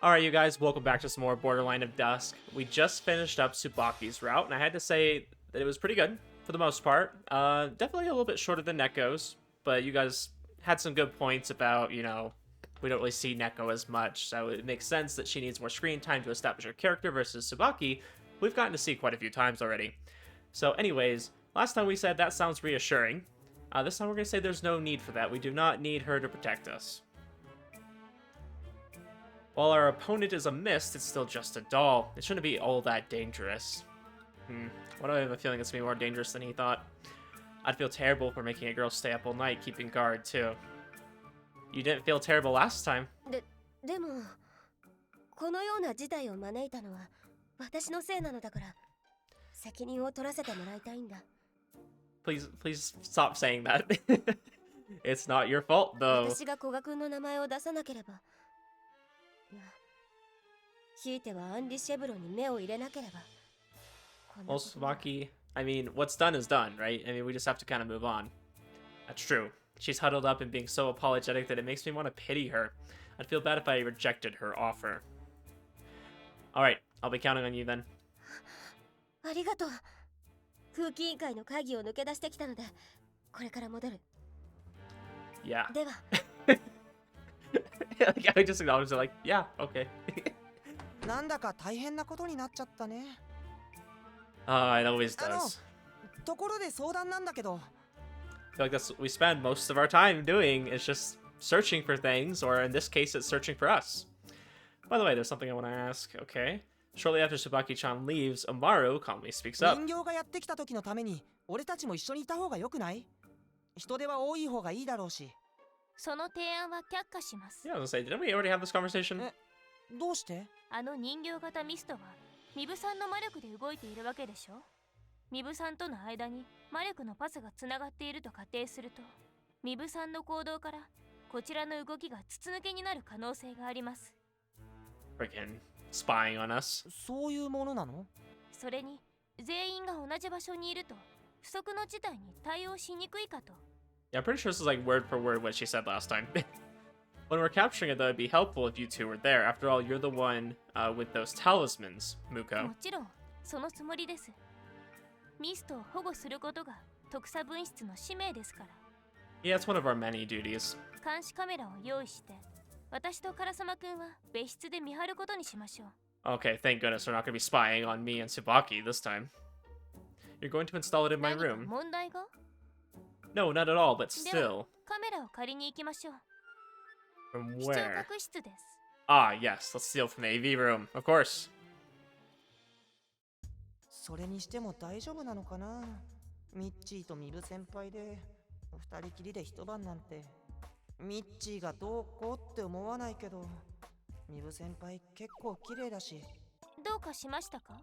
Alright, you guys, welcome back to some more Borderline of Dusk. We just finished up Tsubaki's route, and I had to say that it was pretty good, for the most part. Definitely a little bit shorter than Neko's, but you guys had some good points about, we don't really see Neko as much, so it makes sense that she needs more screen time to establish her character versus Tsubaki, we've gotten to see quite a few times already. So anyways, last time we said that sounds reassuring. This time we're going to say there's no need for that. We do not need her to protect us. While our opponent is a mist, it's still just a doll. It shouldn't be all that dangerous. Why do I have a feeling it's going to be more dangerous than he thought? I'd feel terrible for making a girl stay up all night keeping guard, too. You didn't feel terrible last time. でも、このような事態を招いたのは私のせいなのだから、責任を取らせてもらいたいんだ。Please stop saying that. It's not your fault, though. 私が古賀君の名前を出さなければ。ひいてはアンリ・シェブロンに目を入れなければ。Well, Tsubaki, I mean, what's done is done, right? I mean, we just have to kind of move on. That's true. She's huddled up and being so apologetic that it makes me want to pity her. I'd feel bad if I rejected her offer. Alright, I'll be counting on you then. ありがとう。風紀委員会の会議を抜け出してきたので、これから戻る。Yeah. では。Like, I just acknowledged it like, yeah, okay. なんだか大変なことになっちゃったね。It always does. ところで相談なんだけど。I feel like that's what we spend most of our time doing, is just searching for things, or in this case, it's searching for us. By the way, there's something I want to ask, okay? Shortly after Tsubaki-chan leaves, Amaru calmly speaks up. 人形がやってきた時のために、俺たちも一緒にいた方が良くない？人手は多い方がいいだろうし。その提案は却下します。 Yeah, I was gonna say, didn't we already have this conversation? どうして？あの人形型ミストはミブさんの魔力で動いているわけでしょ。ミブさんとの間に魔力のパスがつながっていると仮定すると、ミブさんの行動からこちらの動きが筒抜けになる可能性があります。Freaking spying on us. そういうものなの？それに全員が同じ場所にいると不測の事態に対応しにくいかと。 Yeah, I'm pretty sure this is like word for word what she said last time. When we're capturing it, though, it'd be helpful if you two were there. After all, you're the one with those talismans, Muko. もちろんそのつもりです。ミストを保護することが特査分室の使命ですから。 Yeah, it's one of our many duties. 監視カメラを用意して、私とカラサマくんは別室で見張ることにしましょう。 Okay, thank goodness we're not going to be spying on me and Tsubaki this time. You're going to install it in my 何か room? 問題が？ No, not at all, but では still. カメラを借りに行きましょう。 From 視聴 where? 覚室です。 Ah, yes, let's steal from the AV room, of course. それにしても大丈夫なのかな？ミッチーとミブ先輩で二人きりで一晩なんて。ミッチーがどうこうって思わないけど、ミブ先輩結構綺麗だし。どうかしましたか？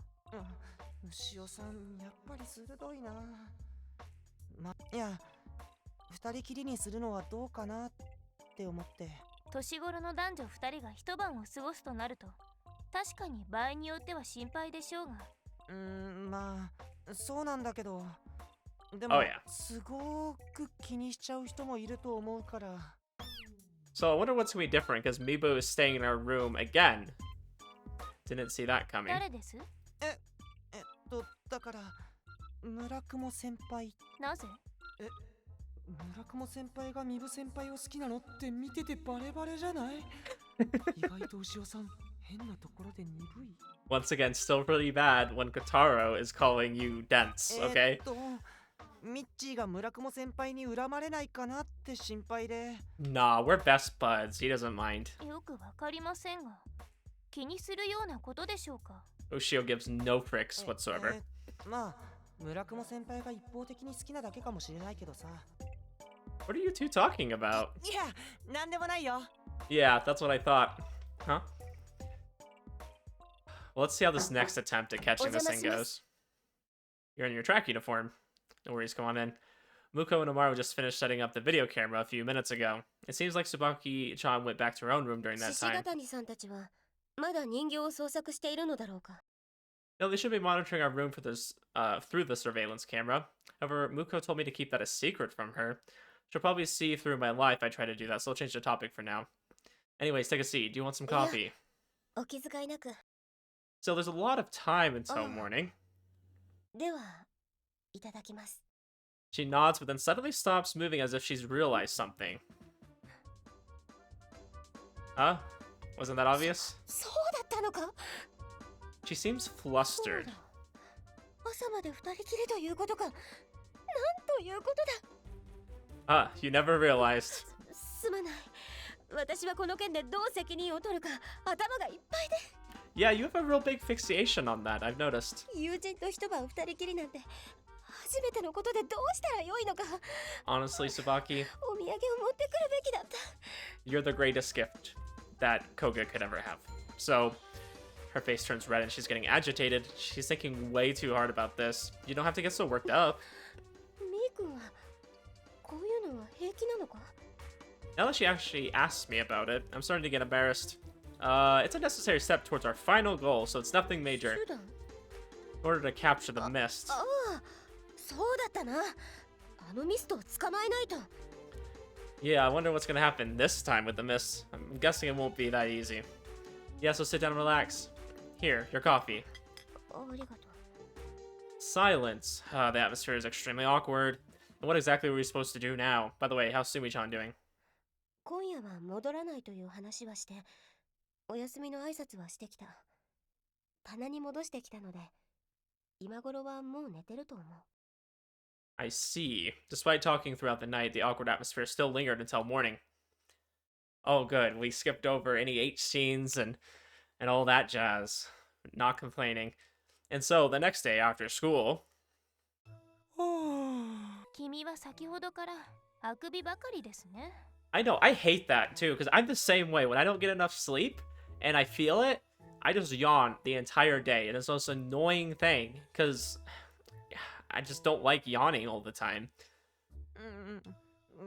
牛尾さんやっぱり鋭いな。いや、二人きりにするのはどうかなって思って。年頃の男女2人が一晩を過ごすとなると、確かに場合によっては心配でしょうが。まあそうなんだけど、でも、Oh, yeah. すごく気にしちゃう人もいると思うから。So I wonder what's going to be different, because Mibu is staying in our room again. Didn't see that coming. 誰です？だから村雲先輩。なぜ？村雲先輩がミブ先輩を好きなのって見ててバレバレじゃない？意外と牛尾さん変なところで鈍い。Once again, still really bad when Kotaro is calling you dense, okay? ミッチーが村雲先輩に恨まれないかなって心配で。Nah, we're best buds. He doesn't mind. よくわかりませんが、気にするようなことでしょうか。 Ushio gives no fricks whatsoever. まあ村雲先輩が一方的に好きなだけかもしれないけどさ。What are you two talking about? いや、なんでもないよ。 Yeah, that's what I thought. Huh? Well, let's see how this next attempt at catching this thing goes. You're in your track uniform. No worries, come on in. Muko and Amaru just finished setting up the video camera a few minutes ago. It seems like Tsubaki-chan went back to her own room during that 獅子 time. 谷さんたちはまだ人形を捜索しているのだろうか。 No, they should be monitoring our room for this, through the surveillance camera. However, Muko told me to keep that a secret from her. She'll probably see through my life I try to do that, so I'll change the topic for now. Anyways, take a seat. Do you want some coffee? お気遣いなく。 So there's a lot of time until Oh. morning. では、いただきます。 She nods, but then suddenly stops moving as if she's realized something. Huh? Wasn't that obvious? そうだったのか。 She seems そう flustered. だ。朝まで二人きりということか。なんということだ。 Ah, you never realized. すまない。私はこの件でどう責任を取るか頭がいっぱいで。 Yeah, you have a real big fixation on that, I've noticed. 友人と一晩二人きりなんて初めてのことでどうしたらよいのか。 Honestly, Tsubaki, お土産を持ってくるべきだった。 you're the greatest gift that Koga could ever have. So, her face turns red and she's getting agitated. She's thinking way too hard about this. You don't have to get so worked up. みーくんはこういうのは平気なのか。 Now that she actually asks me about it, I'm starting to get embarrassed. It's a necessary step towards our final goal, so it's nothing major. 手段。 In order to capture the mist. ああ、そうだったな。あのミストを捕まえないと。 Yeah, I wonder what's gonna happen this time with the mist. I'm guessing it won't be that easy. Yeah, so sit down and relax. Here, your coffee. ありがとう。 Silence. The atmosphere is extremely awkward. And what exactly were we supposed to do now? By the way, how's Sumi-chan doing? 今夜は戻らないという話はして、お休みの挨拶はしてきた。棚に戻してきたので、今頃はもう寝てると思う。 I see. Despite talking throughout the night, the awkward atmosphere still lingered until morning. Oh, good. We skipped over any H scenes and all that jazz. Not complaining. And so, the next day after school... 君は先ほどからあくびばかりですね。 I know, I hate that too, because I'm the same way. When I don't get enough sleep, and I feel it, I just yawn the entire day. And it's the most annoying thing, because I just don't like yawning all the time.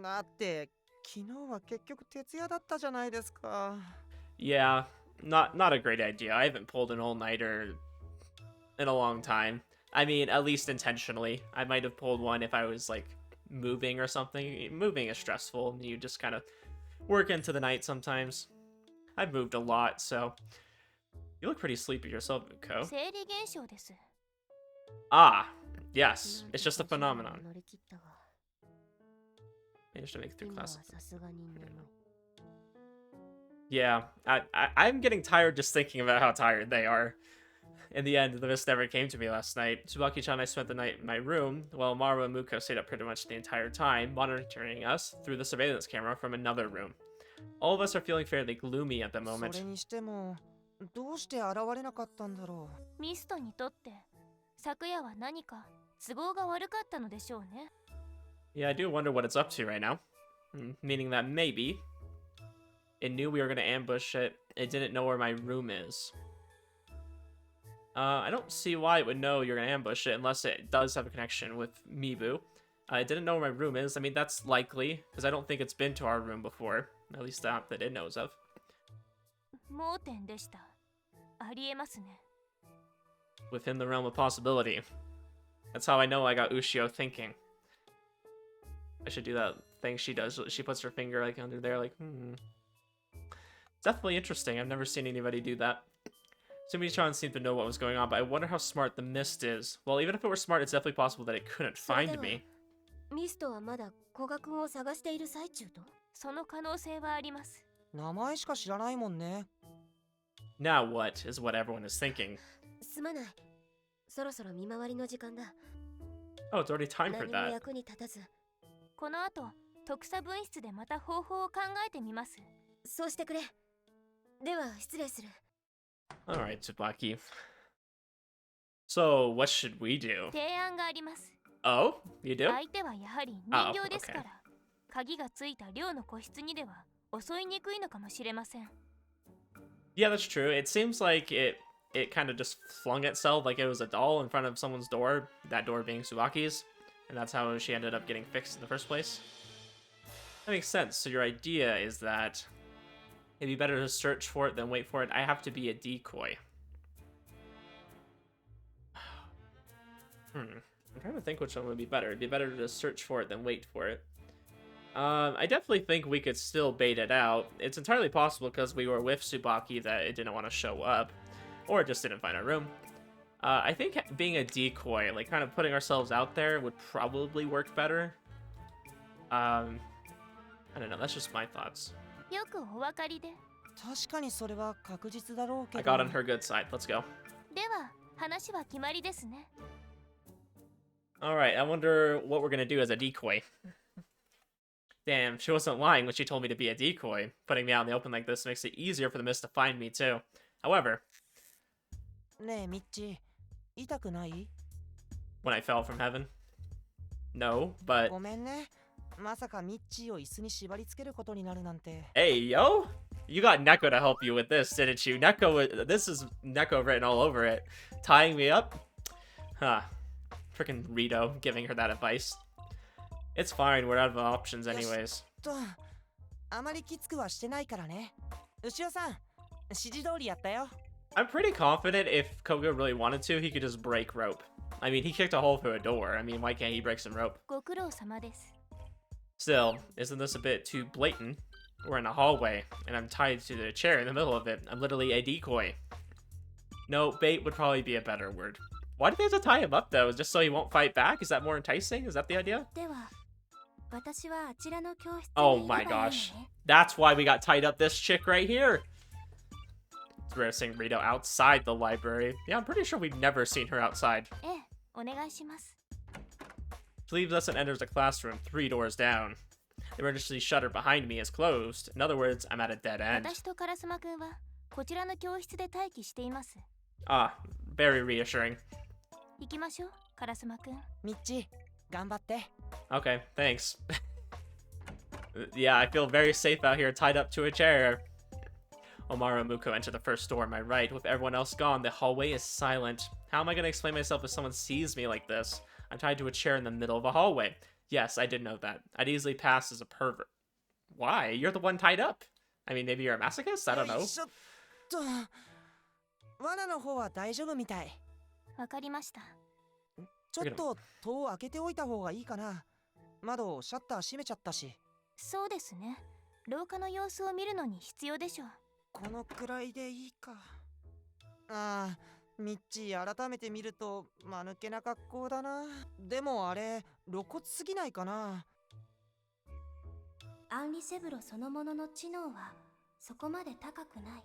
だって昨日は結局徹夜だったじゃないですか。 Yeah, not a great idea. I haven't pulled an all-nighter in a long time. I mean, at least intentionally. I might have pulled one if I was, like, moving or something. Moving is stressful. You just kind of work into the night sometimes. I've moved a lot, so... You look pretty sleepy yourself, Uko. 生理現象です。 Ah, yes. It's just a phenomenon. 乗り切ったが、 Managed to make it through 今は class. さすがに眠い。 Yeah, I'm getting tired just thinking about how tired they are. In the end, the mist never came to me last night. Tsubaki-chan and I spent the night in my room, while Maru and Muko stayed up pretty much the entire time, monitoring us through the surveillance camera from another room. All of us are feeling fairly gloomy at the そ moment. れにしてもどうして現れなかったんだろう。ミストにとって昨夜は何か都合が悪かったのでしょうね。 Yeah, I do wonder what it's up to right now. Meaning that maybe it knew we were going to ambush it. It didn't know where my room is. I don't see why it would know you're going to ambush it unless it does have a connection with Mibu. It didn't know where my room is. I mean, that's likely, because I don't think it's been to our room before. At least not that it knows of. 盲点でした。ありえますね。 Within the realm of possibility. That's how I know I got Ushio thinking. I should do that thing she does. She puts her finger like under there like, It's definitely interesting. I've never seen anybody do that. Sumi-chan seemed to know what was going on, but I wonder how smart the mist is. Well, even if it were smart, it's definitely possible that it couldn't それで find は me. ミストはまだ古賀君を探している最中と。その可能性はあります。名前しか知らないもんね。 Now what is what everyone is thinking. すまない。そろそろ見回りの時間だ。 Oh, it's already time for 何も that. 役に立たず。この後、特査分室でまた方法を考えてみます。そうしてくれ。では失礼する。 Alright, Tsubaki. So, what should we do? 提案があります。 Oh? You do? 相手はやはり人形ですから、鍵がついた寮の個室にでは襲いにくいのかもしれません。 Yeah, that's true. It seems like it kind of just flung itself like it was a doll in front of someone's door, that door being Tsubaki's, and that's how she ended up getting fixed in the first place. That makes sense. So your idea is that it'd be better to search for it than wait for it. I have to be a decoy. I'm trying to think which one would be better. It'd be better to search for it than wait for it. I definitely think we could still bait it out. It's entirely possible because we were with Tsubaki that it didn't want to show up, or it just didn't find our room. I think being a decoy, like kind of putting ourselves out there, would probably work better. I don't know. That's just my thoughts. よくお分かりで。確かにそれは確実だろう I けど got on her good side. Let's go. では話は決まりですね。 All right. I wonder what we're gonna do as a decoy. Damn, she wasn't lying when she told me to be a decoy. Putting me out in the open like this makes it easier for the mist to find me too. However, ねえミッチ痛くない when I fell from heaven, no. But ごめんねまさかミッチーを椅子に縛り付けることになるなんて hey, yo, you got Neko to help you with this, didn't you? Neko, this is Neko written all over it, tying me up. Huh. Freaking Rito giving her that advice. It's fine. We're out of options anyways. とあまりきつくはしてないからね牛尾さん指示通りやったよ I'm pretty confident if Koga really wanted to, he could just break rope. I mean, he kicked a hole through a door. I mean, why can't he break some rope? ご苦労様です。 Still, isn't this a bit too blatant? We're in a hallway, and I'm tied to the chair in the middle of it. I'm literally a decoy. No, bait would probably be a better word. Why do they have to tie him up, though? Just so he won't fight back? Is that more enticing? Is that the idea? では私はあちらの教室に Oh いれば my いいの gosh. ね That's why we got tied up this chick right here. We're seeing Rito outside the library. Yeah, I'm pretty sure we've never seen her outside. ええ、お願いします。 She leaves us and enters the classroom 3 doors down. The emergency shutter behind me is closed. In other words, I'm at a dead end. 私とカラスマくんはこちらの教室で待機しています。 Ah, very reassuring. 行きましょう、カラスマくん。ミッチ頑張って Okay, thanks. Yeah, I feel very safe out here tied up to a chair. Omaru and Muko enter the first door on my right. With everyone else gone, the hallway is silent. How am I going to explain myself if someone sees me like this? I'm tied to a chair in the middle of a hallway. Yes, I did know that. I'd easily pass as a pervert. Why? You're the one tied up. I mean, maybe you're a masochist? I don't よ know. いしょっと罠の方は大丈夫みたいわかりました。ちょっと戸を開けておいた方がいいかな窓シャッター閉めちゃったしそうですね。廊下の様子を見るのに必要でしょう。このくらいでいいかああミッチー改めて見ると間抜けな格好だなでもあれ露骨すぎないかなアンリ・シェブロそのものの知能はそこまで高くない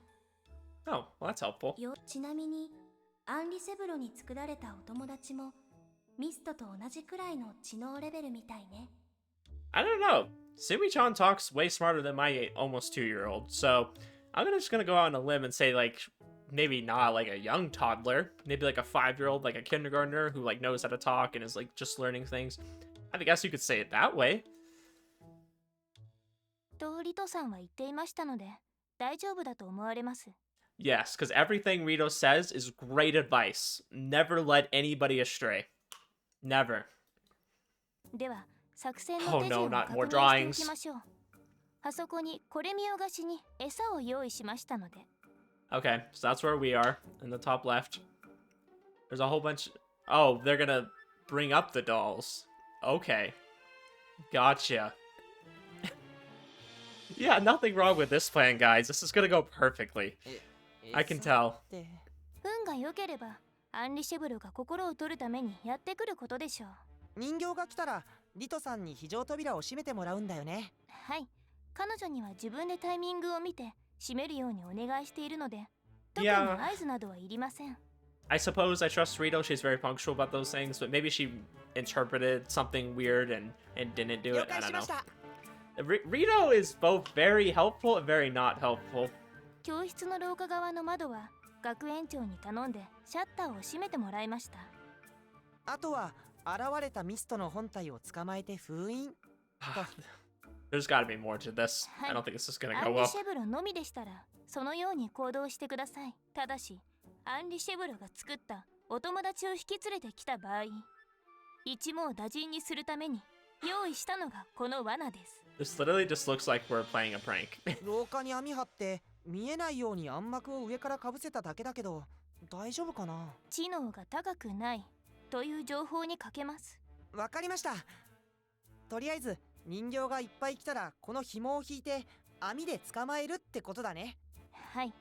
Oh, well, that's helpful. よちなみにアンリ・シェブロに作られたお友達もミストと同じくらいの知能レベルみたいね I don't know. Sumi-chan talks way smarter than my almost 2-year-old, so I'm just gonna go out on a limb and say, like, maybe not like a young toddler, maybe like a 5-year-old, like a kindergartner who like knows how to talk and is like just learning things. I guess you could say it that way. とリトさんは言っていましたので大丈夫だと思われます。 Yes, because everything Rito says is great advice. Never let anybody astray. Never. では作戦 Oh の手順 no, を not 確 more 認して drawings. いきましょう。あそこにこれ見よがしに餌を用意しましたので。 Okay, so that's where we are in the top left. There's a whole bunch. Oh, they're gonna bring up the dolls. Okay. Gotcha. Yeah, nothing wrong with this plan, guys. This is gonna go perfectly. I can tell. で運が良ければアンリシェブルが心を取るためにやってくることでしょう。人形が来たらリトさんに非常扉を閉めてもらうんだよねはい、彼女には自分でタイミングを見て閉めるようにお願いしているので、特に Yeah. 合図などはいりません。 I suppose I trust Rito. She's very punctual about those things, but maybe she interpreted something weird and didn't do 了 it. I 解し don't ま know. した Rito is both very helpful and very not helpful. 教室の廊下側の窓は学園長に頼んでシャッターを閉めてもらいました。あとは現れたミストの本体を捕まえて封印 There's gotta be more to this. I don't think this is gonna ア go ンリ well. シェブルのみでしたらそのように行動してください。ただしアンリシェブルが作ったお友達を引き連れてきた場合、一網打尽にするために用意したのがこの罠です。 This literally just looks like we're playing a prank. 廊下に網張って見えないように暗幕を上からかぶせただけだけど大丈夫かな知能が高くないという情報にかけます。わかりましたとりあえず人形がいっぱい来たらこの紐を引いて網で捕まえるってことだね。はい。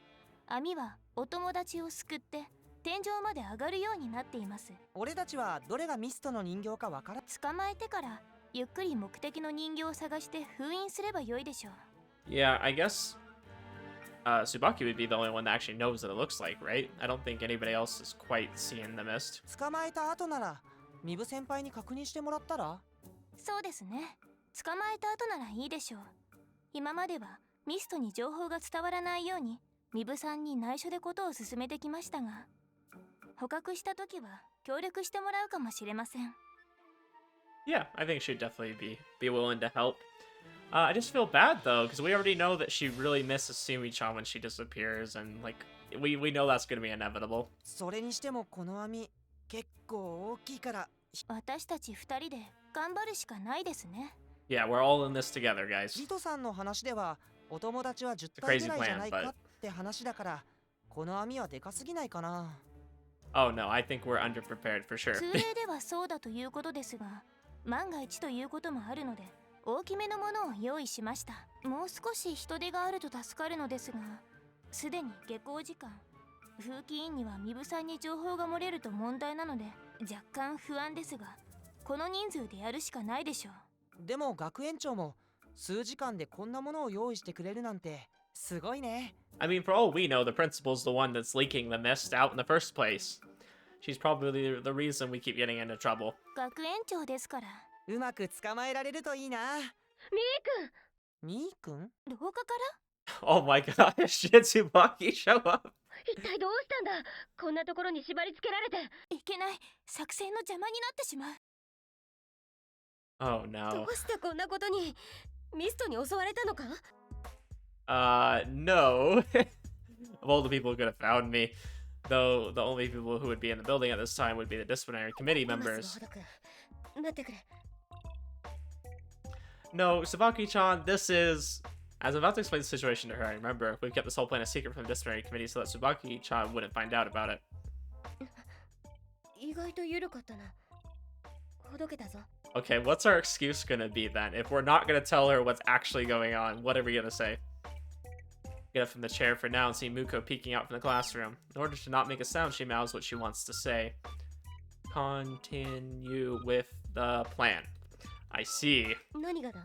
網はお友達を救って天井まで上がるようになっています。俺たちはどれがミストの人形かわからん。捕まえてからゆっくり目的の人形を探して封印すればよいでしょう。Yeah, I guess Tsubaki would be the only one that actually knows what it looks like, right? I don't think anybody else is quite seeing the mist. 捕まえた後ならミブ先輩に確認してもらったら。そうですね。捕まえた後ならいいでしょう。今まではミストに情報が伝わらないようにミブさんに内緒でことを進めてきましたが、捕獲した時は協力してもらうかもしれません。Yeah, I think she'd definitely be willing to help. I just feel bad though, because we already know that she really misses Sumi-chan when she disappears, and like we know that's gonna be inevitable. それにしてもこの網結構大きいから。私たち二人で頑張るしかないですね。Yeah, we're all in this together, guys. リトさんの話ではお友達は10 It's a 体 crazy ぐらいじゃない plan, かって話だから、この網はでかすぎないかな。Oh no, I think we're underprepared for sure. 通例ではそうだということですが、万が一ということもあるので大きめのものを用意しました。もう少し人手があると助かるのですが、すでに下校時間、風紀委員にはミブさんに情報が漏れると問題なので若干不安ですが、この人数でやるしかないでしょう。でも学園長も数時間でこんなものを用意してくれるなんてすごいね。I mean, for all we know, the principal's the one that's leaking the mist out in the first place. She's probably the reason we keep getting into trouble. 学園長ですから。うまく捕まえられるといいな。みーくん廊下から Oh my gosh, did Tsubaki show up? 一体どうしたんだ。こんなところに縛り付けられて。いけない。作戦の邪魔になってしまう。Oh ど no. うしてこんなことに。ミストに襲われたのか。 No. Of all the people who could have found me, though the only people who would be in the building at this time would be the disciplinary committee 今すぐ members. ほどく。待ってくれ。 No, Tsubaki-chan, this is... As I'm about to explain the situation to her, I remember we've kept this whole plan a secret from the disciplinary committee so that Tsubaki-chan wouldn't find out about it. 意外と緩かったな。ほどけたぞ。 Okay, what's our excuse gonna be then? If we're not gonna tell her what's actually going on, what are we gonna say? Get up from the chair for now and see Muko peeking out from the classroom. In order to not make a sound, she mouths what she wants to say. Continue with the plan. I see. 何がだ。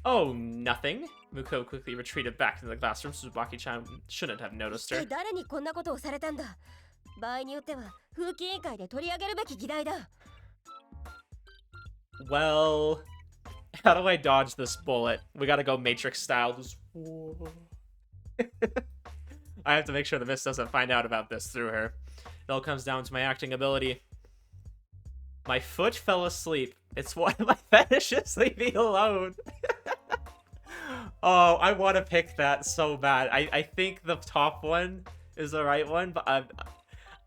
Oh, nothing. Muko quickly retreated back into the classroom. Tsubaki-chan shouldn't have noticed 一 her. 体誰にこんなことをされたんだ。場合によっては風紀委員会で取り上げるべき議題だ。 Well, how do I dodge this bullet? We gotta go Matrix style. Just... I have to make sure the mist doesn't find out about this through her. It all comes down to my acting ability. My foot fell asleep. It's one of my fetishes. Leave me alone. Oh, I want to pick that so bad. I think the top one is the right one, but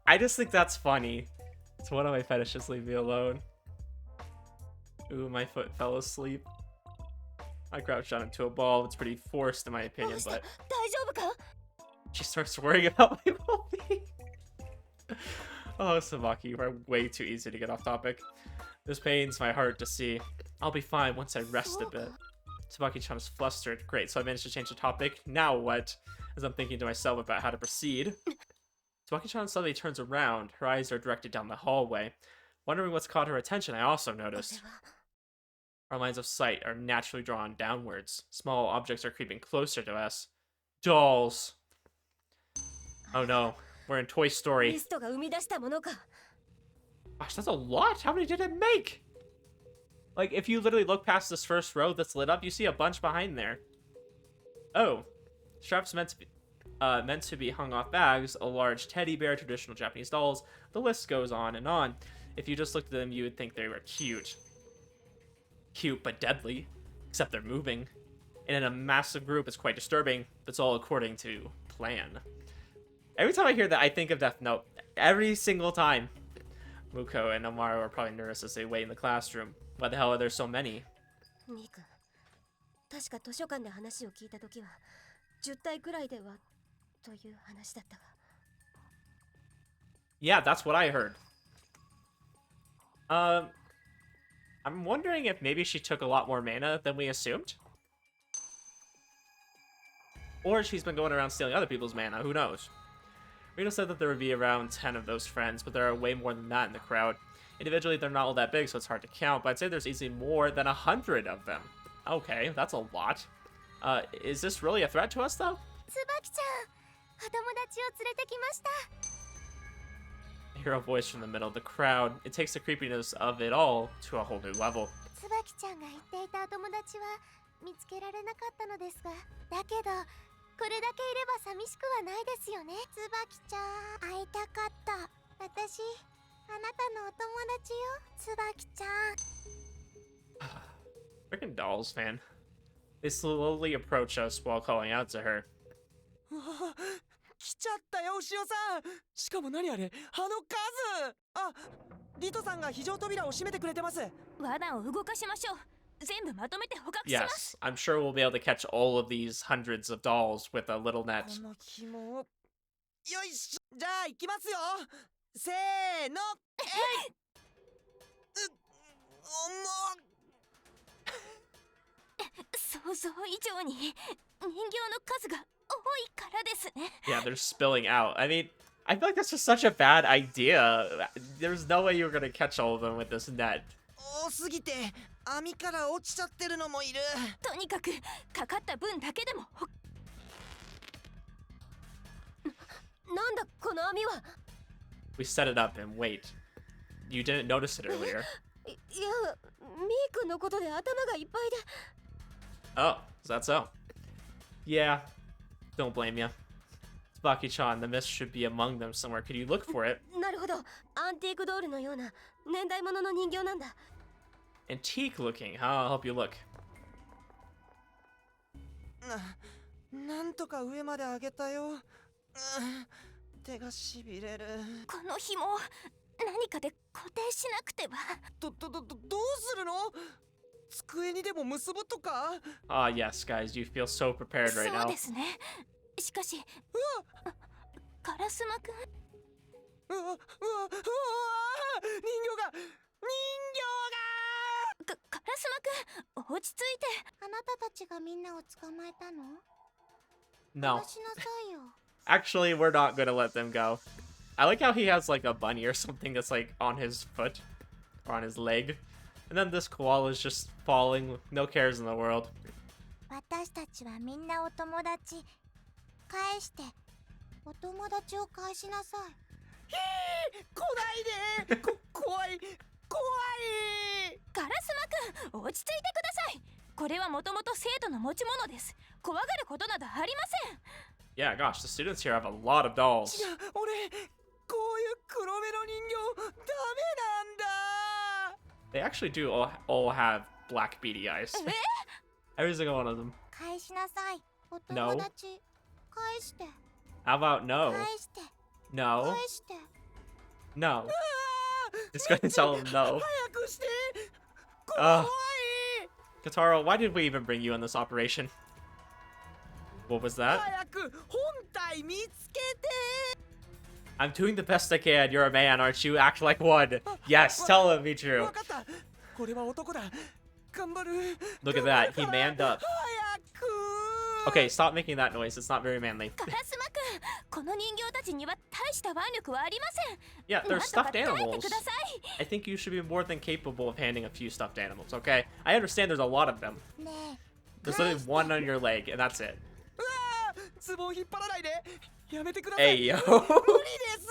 I just think that's funny. It's one of my fetishes. Leave me alone. Ooh, my foot fell asleep. I crouched down into a ball. It's pretty forced in my ど opinion, うした。 but 大丈夫か。 she starts worrying about my well-being. Oh, Sabaki, you are way too easy to get off topic. This pains my heart to see. I'll be fine once I rest a bit. Sabaki-chan is flustered. Great, so I managed to change the topic. Now what? As I'm thinking to myself about how to proceed. Sabaki-chan suddenly turns around. Her eyes are directed down the hallway. Wondering what's caught her attention, I also これ noticed. は。 Our lines of sight are naturally drawn downwards. Small objects are creeping closer to us. Dolls. Oh no, we're in Toy ミ Story. ストが生み出したものか。 Gosh, that's a lot. How many did it make? Like, if you literally look past this first row that's lit up, you see a bunch behind there. Oh, straps meant to be hung off bags, a large teddy bear, traditional Japanese dolls. The list goes on and on. If you just looked at them, you would think they were cute. Cute but deadly, except they're moving. And in a massive group, it's quite disturbing. That's all according to plan. Every time I hear that, I think of Death Note. Every single time. Muko and Amaru are probably nervous as they wait in the classroom. Why the hell are there so many? ミー君。確か図書館で話を聞いたときは10体くらいではという話だったが。 Yeah, that's what I heard. I'm wondering if maybe she took a lot more mana than we assumed. Or she's been going around stealing other people's mana, who knows? Reno said that there would be around 10 of those friends, but there are way more than that in the crowd. Individually, they're not all that big, so it's hard to count, but I'd say there's easily more than 100 of them. Okay, that's a lot. Is this really a threat to us, though? つばきちゃん、お友達を連れてきました。 I hear a voice from the middle of the crowd. It takes the creepiness of it all to a whole new level. つばきちゃんが言っていたお友達は見つけられなかったのですが、だけどこれだけいれば寂しくはないですよね。つばきちゃん、会いたかった。私、あなたのお友達よ。つばきちゃん。 Freaking dolls, man. They slowly approach us while calling out to her. 来ちゃったよ、牛尾さん。しかも何あれ、あの数。あ、リトさんが非常扉を閉めてくれてます。罠を動かしましょう。全部まとめて捕獲します。 Yes, I'm sure we'll be able to catch all of these hundreds of dolls with a little net. この紐を。よいしょ。じゃあ行きますよ。せーの。重っ。想像以上に人形の数が多いからですね。 Yeah, they're spilling out. I mean, I feel like that's just such a bad idea. There's no way you're gonna catch all of them with this net. 多すぎて網から落ちちゃってるのもいる。とにかくかかった分だけでも。なんだこの網は。 We set it up and wait. You didn't notice it earlier. いや、ミー君のことで頭がいっぱいで。 Oh, is that so? Yeah, don't blame you. Tsubaki-chan, the mist should be among them somewhere. Could you look for it? なるほど、アンティークドールのような年代物の人形なんだ。 Antique looking. I'll help you look. なんとか上まで上げたよ。手がしびれる。この紐何かで固定しなくては。どうするの？机にでも結ぶとか？ Ah, yes, guys, you feel so prepared right そう now. ですね。しかし、カラスマくん。うわ、人形がカラスマくん、落ち着いて。あなたたちがみんなを捕まえたの？ No. しなさいよ。 Actually, we're not gonna let them go. I like how he has like a bunny or something that's like on his foot or on his leg. And then this koala is just falling with no cares in the world. 私たちはみんなお友達。返して。お友達を返しなさい。来ないで。怖い。カラスマくん、落ち着いてください。これはもともと生徒の持ち物です。怖がることなどありません。 Yeah, gosh, the students here have a lot of dolls. 俺、こういう黒目の人形ダメなんだ。 They actually do all have black beady eyes. Every single one of them. 返しなさい。お友達。返して。 How about no? 返して。 No? 返して。 No. Just gonna tell him no. 早くして。怖い。Kataro, why did we even bring you in this operation? What was that? 早く本体見つけて。 I'm doing the best I can. You're a man, aren't you? Act like one. Yes, tell him, Michiru. わかった。これは男だ。頑張る。 Look at that. He manned up. 早く。 Okay, stop making that noise. It's not very manly. カラスマくん、この人形たちには大した腕力はありません。 Yeah, they're なんとか stuffed 耐えて animals. ください。 I think you should be more than capable of handling a few stuffed animals, okay? I understand there's a lot of them. ねえ。 There's literally one on your leg, and that's it. うわー、ズボン引っ張らないで。やめてください。 Hey, yo. 無理です。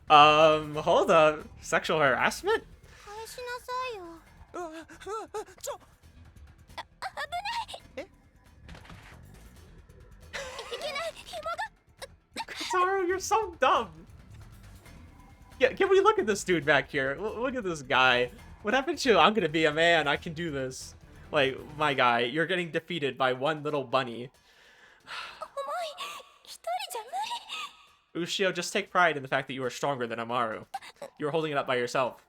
Hold up. Sexual harassment? 返しなさいよ。ちょ。え？ いけない、紐が。 Kataro, you're so dumb. Yeah, can we look at this dude back here? Look at this guy. What happened to I'm gonna be a man, I can do this. Like, my guy, you're getting defeated by one little bunny. 重い。一人じゃ無理。 Ushio, just take pride in the fact that you are stronger than Amaru. You were holding it up by yourself.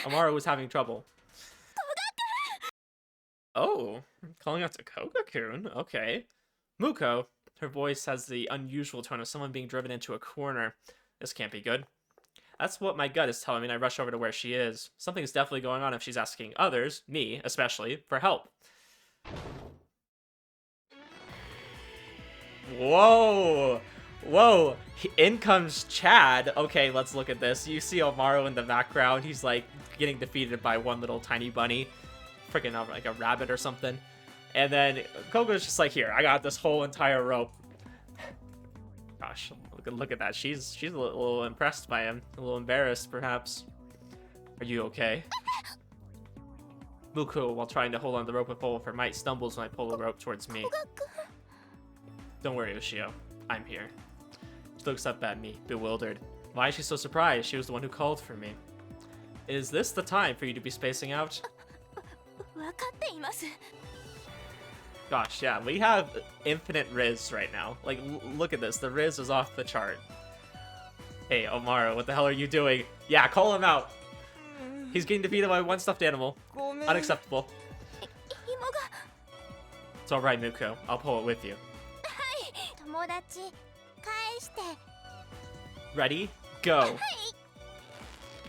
Amaru was having trouble. Oh, calling out to Koga-kun? Okay. Muko. Her voice has the unusual tone of someone being driven into a corner. This can't be good. That's what my gut is telling me, and I rush over to where she is. Something's definitely going on if she's asking others, me especially, for help. Whoa! Whoa! In comes Chad. Okay, let's look at this. You see Omaro in the background. He's like getting defeated by one little tiny bunny. Freaking like a rabbit or something. And then Kogo's just like, here, I got this whole entire rope. Gosh, look at that. She's a little impressed by him. A little embarrassed, perhaps. Are you okay? Muko, while trying to hold on the rope with all of her might, stumbles when I pull the rope towards me. Don't worry, Ushio. I'm here. She looks up at me, bewildered. Why is she so surprised? She was the one who called for me. Is this the time for you to be spacing out? Gosh, yeah, we have infinite Riz right now. Like, look at this. The Riz is off the chart. Hey, Omaro, what the hell are you doing? Yeah, call him out. He's getting defeated by one stuffed animal. Unacceptable. It's alright, Muko. I'll pull it with you. Ready? Go.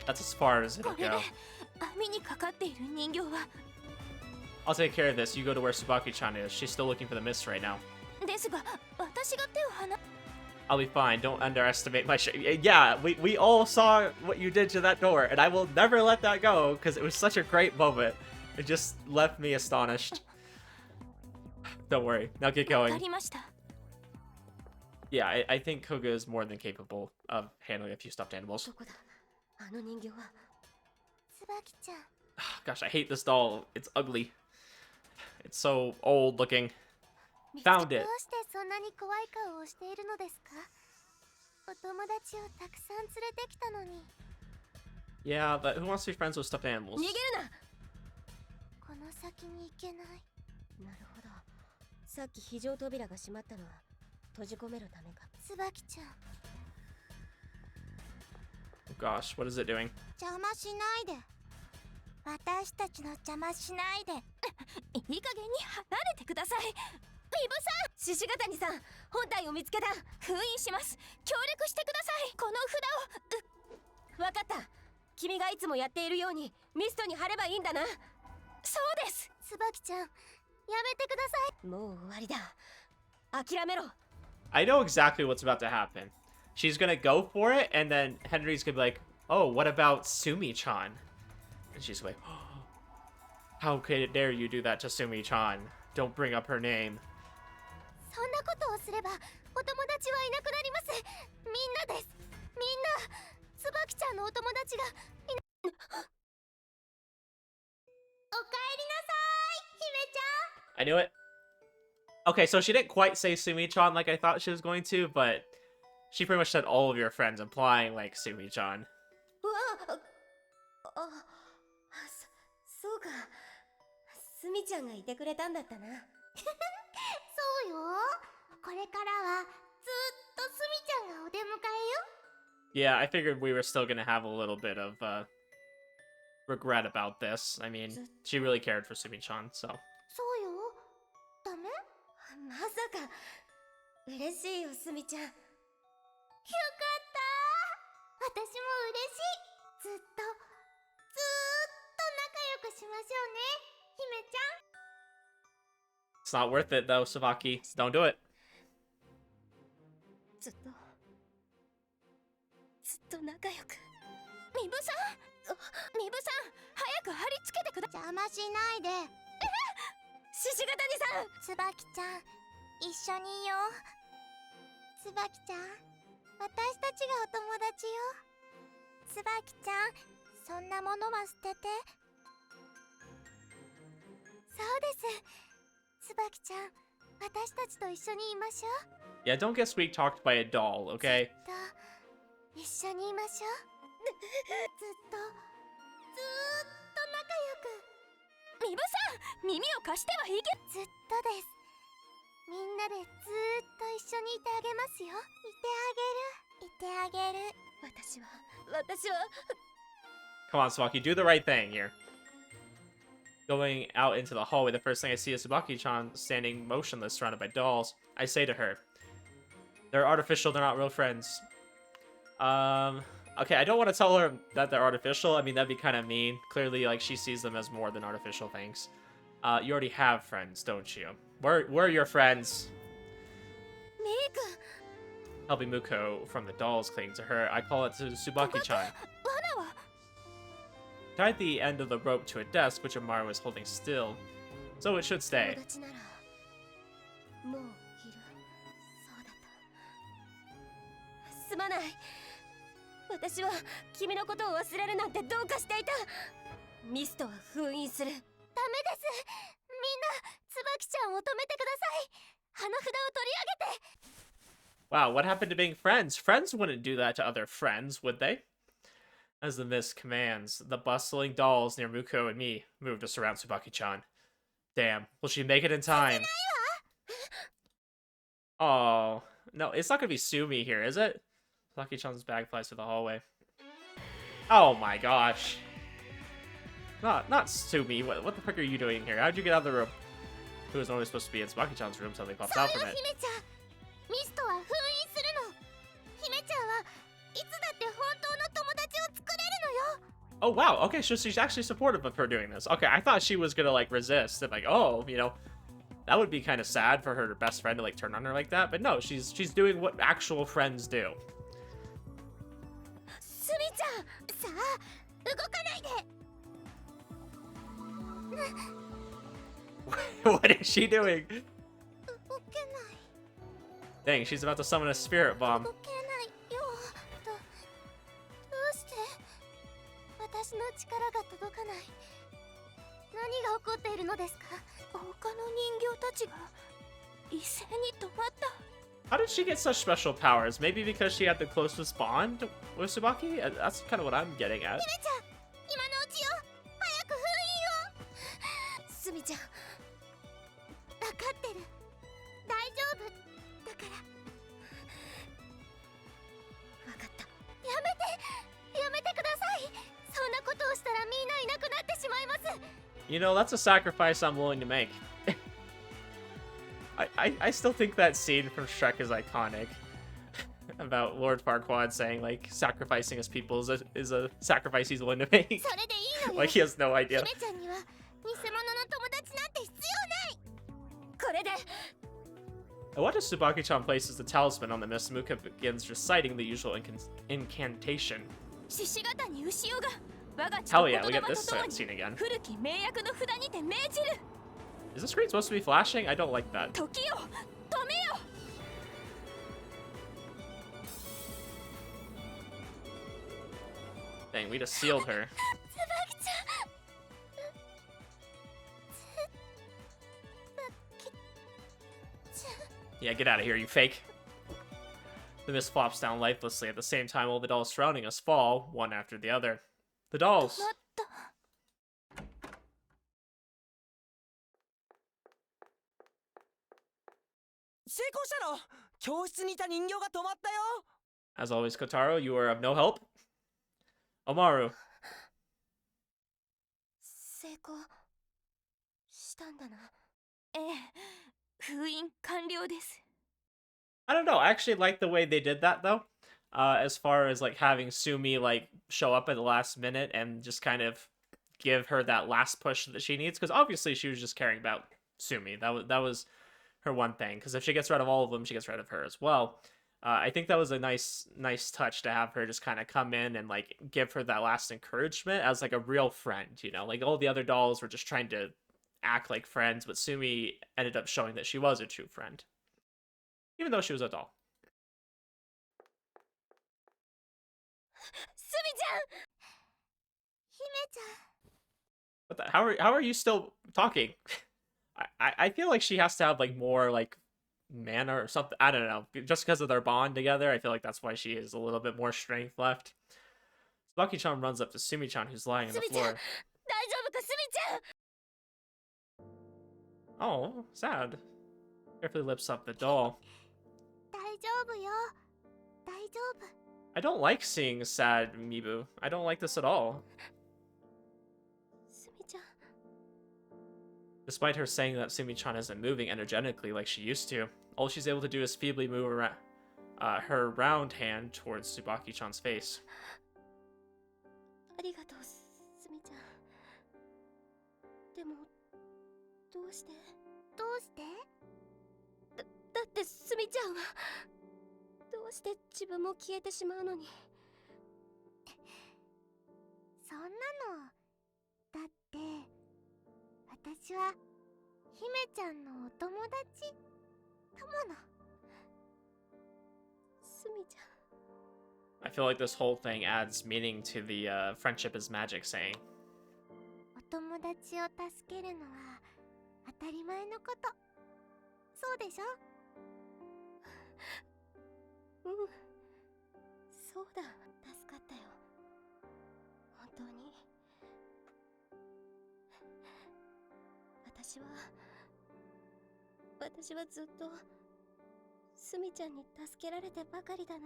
That's as far as it'll go. I'll take care of this. You go to where Tsubaki-chan is. She's still looking for the mist right now. I'll be fine. Don't underestimate my yeah, we all saw what you did to that door, and I will never let that go, because it was such a great moment. It just left me astonished. Don't worry. Now get going. Yeah, I think Koga is more than capable of handling a few stuffed animals. Gosh, I hate this doll. It's ugly. It's so old looking. Found it. Yeah, but who wants to be friends with stuffed animals? なるほど。さっき非常扉が閉まったのは閉じ込めるためか。椿ちゃん。 Oh gosh, what is it doing? 邪魔しないで。私たちの邪魔しないで。いい加減に離れてください。ミブさん、獅子ヶ谷さん、本体を見つけた。封印します。協力してください。この札を。わかった。君がいつもやっているようにミストに貼ればいいんだな。そうです。椿ちゃん、やめてください。もう終わりだ。諦めろ。I know exactly what's about to happen. She's gonna go for it, and then Henry's gonna be like, oh, what about Sumi-chan? And she's like, oh, how dare you do that to Sumi-chan? Don't bring up her name. そんなことをすればお友達はいなくなります。みんなです。みんな、椿ちゃんのお友達がいな。おかえりなさい、姫ちゃん。I knew it. Okay, so she didn't quite say Sumi-chan like I thought she was going to, but she pretty much said all of your friends, implying like Sumi-chan. そうか。すみちゃんがいてくれたんだったな。そうよ。これからはずっとすみちゃんがお出迎えよ。 Yeah, I figured we were still gonna have a little bit of regret about this. I mean, she really cared for Sumi-chan, so. そうよ。ダメ？まさか。嬉しいよ、すみちゃん。よかった。私も嬉しい。ずっと仲良くしましょうね、姫ちゃん。 It's not worth it though, Savaki. Don't do it. ずっと仲良く。ミブさん、ミブさん、早く貼り付けてくだ。邪魔しないで。獅子ヶ谷さん。椿ちゃん、一緒にいよう。椿ちゃん、私たちがお友達よ。椿ちゃん、そんなものは捨てて。そうです。椿ちゃん、私たちと一緒にいましょう。 Yeah, don't get sweet talked by a doll, okay? 一緒にいましょう。ずっと仲良く。ミブさん、耳を貸してはいけ。ずっとです。みんなでずっと一緒にいてあげますよ。いてあげる。私は。 Come on, Tsubaki, do the right thing here. Going out into the hallway, the first thing I see is Tsubaki-chan standing motionless, surrounded by dolls. I say to her, they're artificial, they're not real friends. Okay, I don't want to tell her that they're artificial. I mean, that'd be kind of mean. Clearly, like, she sees them as more than artificial things. You already have friends, don't you? Where are your friends? メイ君 Helping Muko from the dolls clinging to her. I call it to Tsubaki-chan. 罠は Tied the end of the rope to a desk, which Amaru was holding still. So it should 友 stay. 達ならもういるそうだったすまない私は君のことを忘れるなんてどうかしていたミストは封印するダメですみんな椿ちゃんを止めてください花札を取り上げて Wow, what happened to being friends? Friends wouldn't do that to other friends, would they? As the mist commands, the bustling dolls near Muko and me moved to surround Tsubaki-chan. Damn, will she make it in time? Oh, no, it's not gonna be Sumi here, is it? Tsubaki-chan's bag flies through the hallway. Oh my gosh. Not Sumi. What the frick are you doing here? How'd you get out of the room? Who was normally supposed to be in Tsubaki-chan's room, suddenly pops out from it. 姫ちゃんミストは封印するの姫ちゃんはいつだって本当の友達を作れるのよ Oh wow, okay, so she's actually supportive of her doing this. Okay, I thought she was gonna like resist and like, oh, you know, that would be kind of sad for her best friend to like turn on her like that. But no, she's doing what actual friends do. スミちゃんさあ動かないで What is she doing? 動けない Dang, she's about to summon a spirit bomb. 動けないよどうして私の力が届かない何が起こっているのですか他の人形たちが一斉に止まった How did she get such special powers? Maybe because she had the closest bond with Tsubaki? That's kind of what I'm getting at. 姫ちゃん今のうちよ早く封印をスミちゃん分かってる大丈夫だから分かったやめてくださいそんなことをしたらみんないなくなってしまいます You know, that's a sacrifice I'm willing to make. I still think that scene from Shrek is iconic. About Lord Farquaad saying, like, sacrificing his people is a sacrifice he's willing to make. それでいいのよ Like, he has no idea. 姫ちゃんには偽物の友達なんて必要ないこれで I watch as Tsubaki-chan places the talisman on the mist. Muka begins reciting the usual incantation. 獅子型に牛尾が我が血 Hell と yeah, 言 we get 葉 this とともに scene again. 古き名約の札にて命じる Is the screen supposed to be flashing? I don't like that. 時を止めよ Dang, we just sealed her. 椿ちゃん Yeah, get out of here, you fake. The mist flops down lifelessly. At the same time, all the dolls surrounding us fall, one after the other. The dolls. 止まった 成功したの教室にいた人形が止まったよ As always, Kotaro, you are of no help. Amaru. 成功したんだなええ封印完了です I don't know. I actually like the way they did that, though. As far as, like, having Sumi, like, show up at the last minute and just kind of give her that last push that she needs. Because obviously she was just caring about Sumi. That was her one thing. Because if she gets rid of all of them, she gets rid of her as well. I think that was a nice touch to have her just kind of come in and, like, give her that last encouragement as, like, a real friend, you know? Like, all the other dolls were just trying to act like friends, but Sumi ended up showing that she was a true friend. Even though she was a doll. スミちゃん姫ちゃん What the, how are you still talking? I feel like she has to have like more like mana or something. I don't know. Just because of their bond together, I feel like that's why she has a little bit more strength left. Tsubaki-chan runs up to Sumi-chan, who's lying on the スミちゃん floor. 大丈夫かスミちゃん Oh, sad. Carefully lifts up the doll. 大丈夫よ大丈夫 I don't like seeing sad Mibu. I don't like this at all. スミちゃん Despite her saying that Sumi-chan isn't moving energetically like she used to, all she's able to do is feebly move around, her round hand towards Tsubaki-chan's face. ありがとう、すみちゃん。でも、どうしてだってすみちゃんはどうして自分も消えてしまうのに。そんなのだって私は姫ちゃんのお友達だもの。すみちゃん。 I feel like this whole thing adds meaning to the friendship is magic saying. お友達を助けるのは当たり前のこと。そうでしょ？うん、そうだ。助かったよ、本当に。私はずっとすみちゃんに助けられてばかりだな。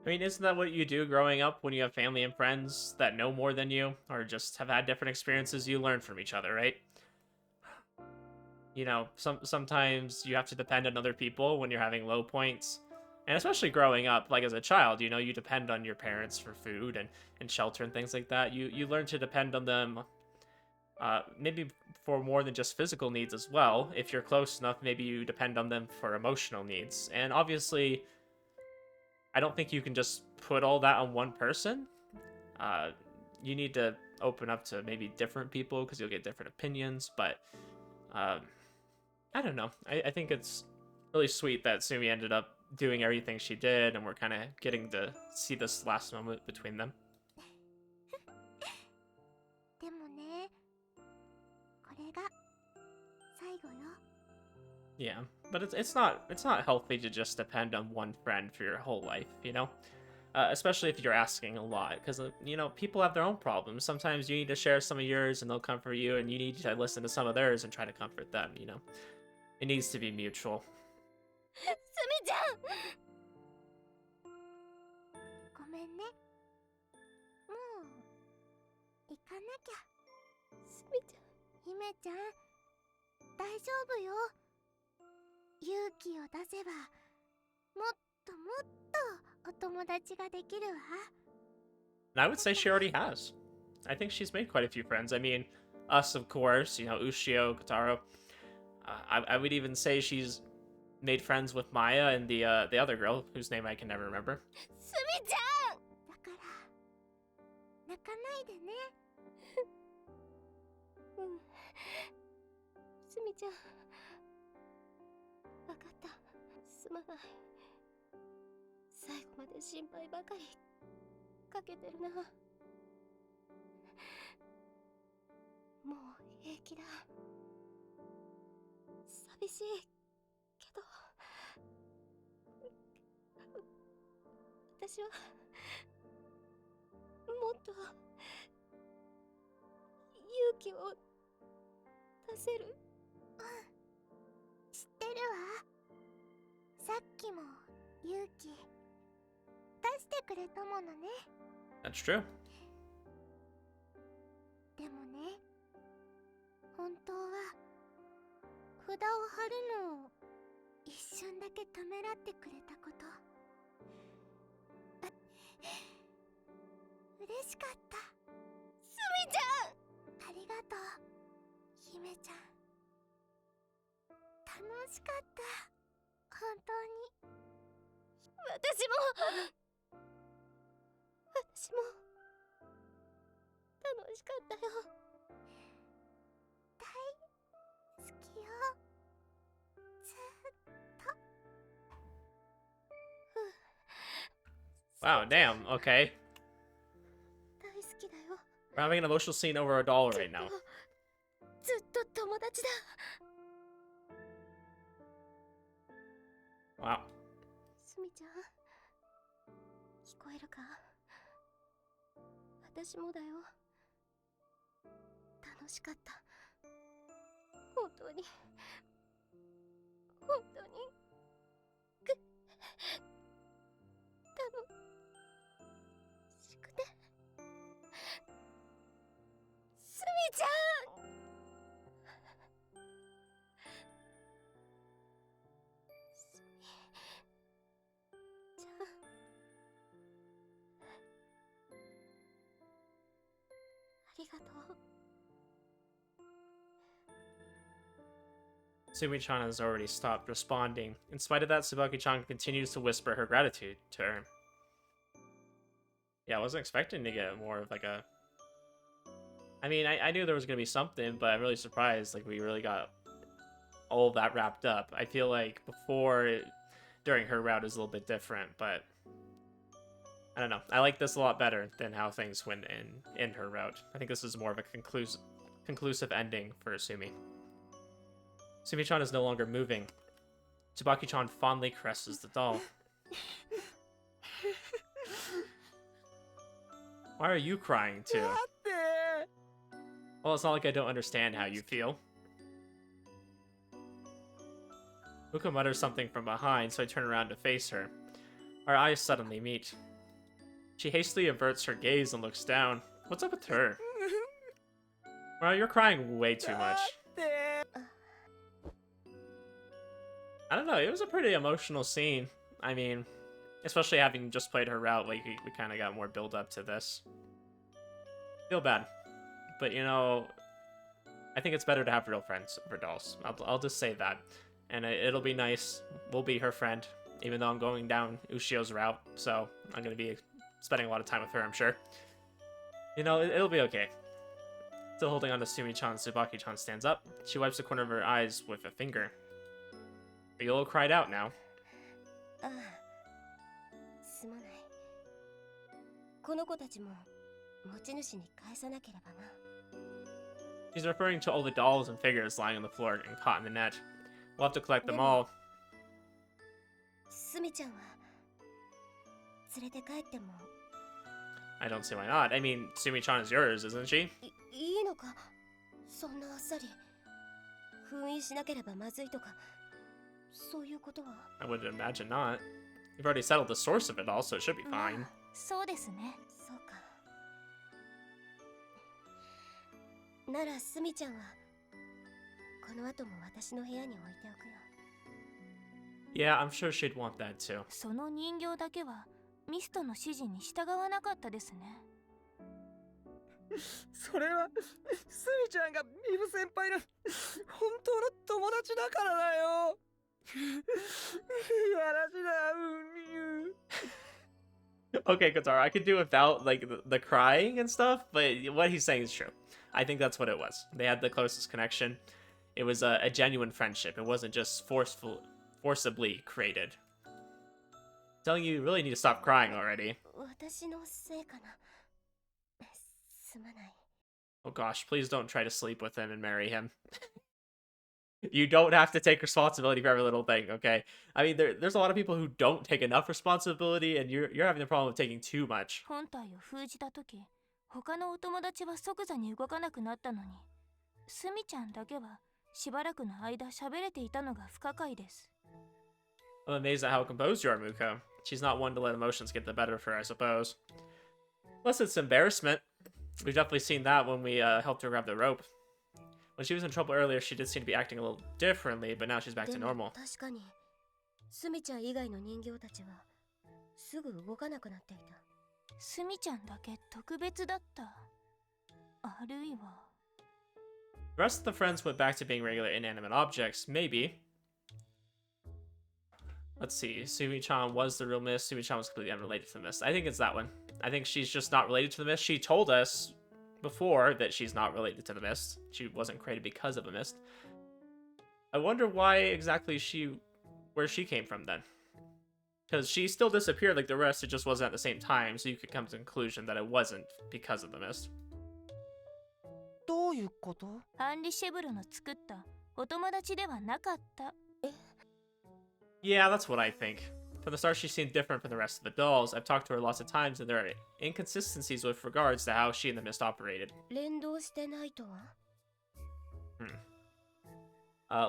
I mean, isn't that what you do growing up when you have family and friends that know more than you, or just have had different experiences? You learn from each other, right? You know, sometimes you have to depend on other people when you're having low points. And especially growing up, like as a child, you know, you depend on your parents for food and shelter and things like that. You learn to depend on them, maybe for more than just physical needs as well. If you're close enough, maybe you depend on them for emotional needs. And obviously, I don't think you can just put all that on one person. You need to open up to maybe different people because you'll get different opinions. But I don't know. I think it's really sweet that Sumi ended up doing everything she did, and we're kind of getting to see this last moment between them. でもね、これが最後よ。 Yeah, but it's not healthy to just depend on one friend for your whole life, you know? Especially if you're asking a lot, because you know, people have their own problems. Sometimes you need to share some of yours and they'll comfort you, and you need to listen to some of theirs and try to comfort them, you know? It needs to be mutual. すみちゃん、ごめんね。もう行かなきゃ。すみちゃん、姫ちゃん、大丈夫よ。勇気を出せばもっともっとお友達ができるわ。 And I would say she already has. I think she's made quite a few friends. I mean, us, of course, you know, Ushio, Kotaro. I would even say she's made friends with Maya and the other girl, whose name I can never remember. すみちゃん、だから泣かないでね。うん、すみちゃん、わかった。すまない。最後まで心配ばかりかけてるな。もう平気だ。寂しいけど、私はもっと勇気を出せる。うん、知ってるわ。さっきも勇気出してくれたものね。 That's true. でもね、本当は札を貼るのを一瞬だけためらってくれたこと、嬉しかった。すみちゃん、ありがとう、姫ちゃん。楽しかった、本当に。私も楽しかったよ。大好きよ、ずっと。 Wow, damn, okay. 大好きだよ。 We're having an emotional scene over a doll right now. ずっと友達だ。 Wow. すみちゃん、聞こえるか？私もだよ。楽しかった。本当に本当に楽しくて。すみちゃん、すみがとう。 Sumi-chan has already stopped responding. In spite of that, Tsubaki-chan continues to whisper her gratitude to her. Yeah, I wasn't expecting to get more of like a... I mean, I knew there was going to be something, but I'm really surprised. Like, we really got all of that wrapped up. I feel like during her route is a little bit different, but... I don't know. I like this a lot better than how things went in her route. I think this is more of a conclusive ending for Sumi. Sumi-chan is no longer moving. Tsubaki-chan fondly caresses the doll. Why are you crying too? Well, it's not like I don't understand how you feel. Muko mutters something from behind, so I turn around to face her. Our eyes suddenly meet. She hastily averts her gaze and looks down. What's up with her? Well, you're crying way too much. I don't know, it was a pretty emotional scene. I mean, especially having just played her route, like, we kind of got more build up to this. Feel bad. But, you know, I think it's better to have real friends over dolls. I'll just say that. And it'll be nice. We'll be her friend, even though I'm going down Ushio's route. So I'm going to be spending a lot of time with her, I'm sure. You know, it'll be okay. Still holding on to Sumi-chan, Tsubaki-chan stands up. She wipes the corner of her eyes with a finger. Are you all cried out now? ああ、すまない。この子たちも持ち主に返さなければな。 She's referring to all the dolls and figures lying on the floor and caught in the net. We'll have to collect them all. すみちゃんは連れて帰っても I don't see why not. I mean, Sumi-chan is yours, isn't she? いいのか。そんなあっさり封印しなければまずいとか、そういうことは。 I would imagine not. You've already settled the source of it all, so it should be fine. そうですね。そうか。ならすみちゃんはこの後も私の部屋に置いておくよ。 Yeah, I'm sure she'd want that too. その人形だけはミストの指示に従わなかったですね。それはスミちゃんがミブ先輩の本当の友達だからだよ。Okay, Katara, I could do without like the crying and stuff, but what he's saying is true. I think that's what it was. They had the closest connection. It was a genuine friendship. It wasn't just forcibly created. Telling you really need to stop crying already. 私のせいかな。すまない。 Oh gosh, please don't try to sleep with him and marry him. You don't have to take responsibility for every little thing, okay? I mean, there's a lot of people who don't take enough responsibility, and you're having the problem of taking too much. 本体を封じた時、他のお友達は即座に動かなくなったのに、スミちゃんだけはしばらくの間喋れていたのが不可解です。 I'm amazed at how composed you are, Muko. She's not one to let emotions get the better of her, I suppose. Plus, it's embarrassment. We've definitely seen that when we helped her grab the rope. When she was in trouble earlier, she did seem to be acting a little differently, but now she's back to でも normal. 確かにすみちゃん以外の人形たちはすぐ動かなくなっていた。スミちゃんだけ特別だった。あるいは。 The rest of the friends went back to being regular inanimate objects, maybe. Let's see, Sumi-chan was the real mist. Sumi-chan was completely unrelated to the mist. I think it's that one. I think she's just not related to the mist. She told us before that she's not related to the mist. She wasn't created because of a mist. I wonder why exactly where she came from then. Because she still disappeared like the rest, it just wasn't at the same time, so you could come to the conclusion that it wasn't because of the mist. どういうこと？ハンリ・シェブロの作ったお友達ではなかった。 Yeah, that's what I think. From the start, she seemed different from the rest of the dolls. I've talked to her lots of times, and there are inconsistencies with regards to how she and the mist operated. 連動してないとは。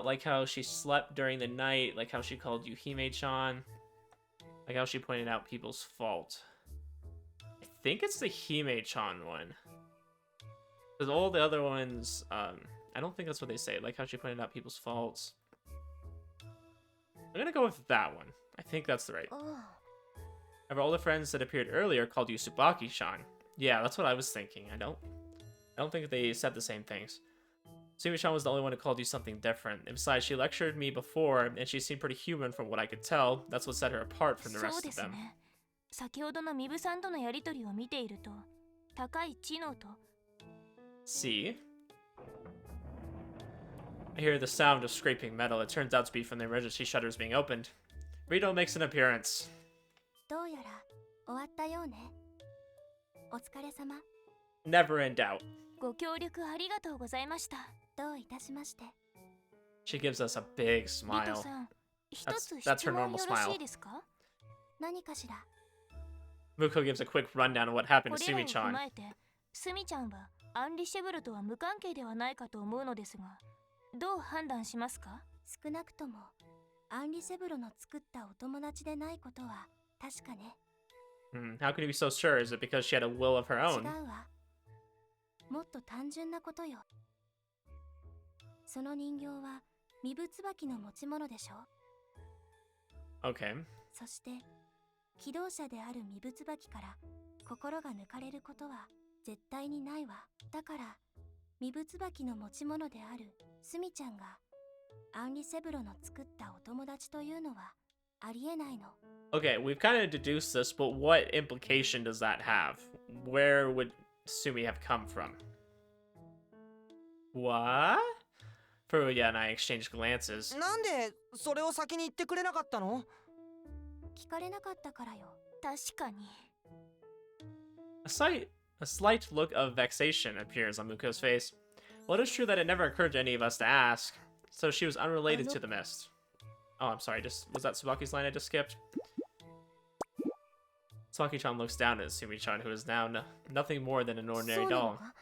Like how she slept during the night, like how she called you Hime-chan, like how she pointed out people's fault. I think it's the Hime-chan one. Because all the other ones, I don't think that's what they say, like how she pointed out people's faults. I'm gonna go with that one. I think that's the right. ああ。 However, all the friends that appeared earlier called you Tsubaki-chan. Yeah, that's what I was thinking. I don't I don't think they said the same things. Sumi-chan was the only one who called you something different. And besides, she lectured me before, and she seemed pretty human from what I could tell. That's what set her apart from the そう rest で of す them. ね。先ほどのミブさんとのやりとりを見ていると、高い知能と See? I hear the sound of scraping metal. It turns out to be from the emergency shutters being opened. Rito makes an appearance. どうやら終わったようね。お疲れ様。 Never in doubt. ご協力ありがとうございました。どういたしまして。 She gives us a big リ smile. トさん、一つ that's her 質問 normal よろし smile. いですか？何かしら。 Muko gives a quick rundown of what happened こ to れらを踏 Sumi-chan. まえて、スミちゃんはアンリ・シェブロとは無関係ではないかと思うのですが、どう判断しますか？少なくともアンリ・セブロの作ったお友達でないことは確かね。 How can you be so sure? Is it because she had a will of her 違 own? うわ。もっと単純なことよ。その人形はミブツバキの持ち物でしょ。 Okay. そして起動者であるミブツバキから心が抜かれることは絶対にないわ。だからミブツバキの持ち物であるスミちゃんがアンリ・セブロの作ったお友達というのはありえないの。 Okay, we've kind of deduced this, but what implication does that have? Where would Sumi have come from? What? Furuya and I exchanged glances. なんでそれを先に言ってくれなかったの？聞かれなかったからよ。確かに。A slight look of vexation appears on Muko's face. Well, it is true that it never occurred to any of us to ask, so she was unrelated to the mist. Oh, I'm sorry, was that Tsubaki's line I just skipped? Tsubaki-chan looks down at Sumi-chan, who is now nothing more than an そ ordinary うなの doll. か？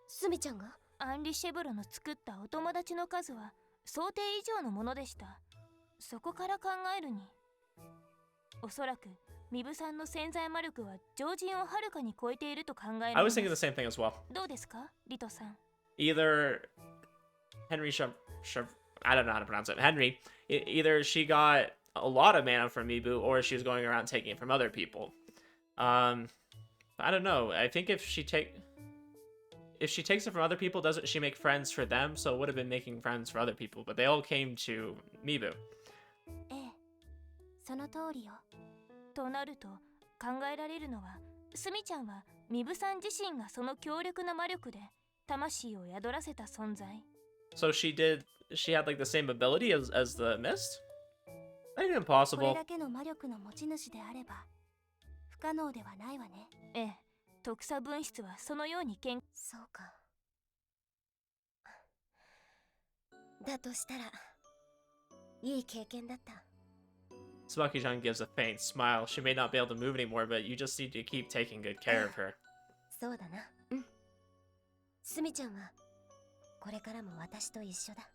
スミちゃんが？アンリ・シェブロの作ったお友達の数は想定以上のものでした。そこから考えるに、おそらくミブさんの潜在魔力は常人をはるかに超えていると考えられ I ま was す。 thinking the same thing as well. どうですか、リトさん。Either Henri I don't know how to pronounce it. Henri, either she got a lot of mana from Mibu, or she was going around taking it from other people. I don't know. I think if she takes it from other people, doesn't she make friends for them? So it would have been making friends for other people, but they all came to Mibu. ええ、その通りよ。となると考えられるのは、スミちゃんはミブさん自身がその強力な魔力で魂を宿らせた存在。 So she had like the same ability as the mist? That ain't これ impossible. だけの魔力の持ち主であれば不可能ではないわね。ええ、特差分子はそのようにそうか。だとしたらいい経験だった。 Tsubaki-chan gives a faint smile. She may not be able to move anymore, but you just need to keep taking good care of her. そうだな。うん。スミちゃんはこれからも私と一緒だ。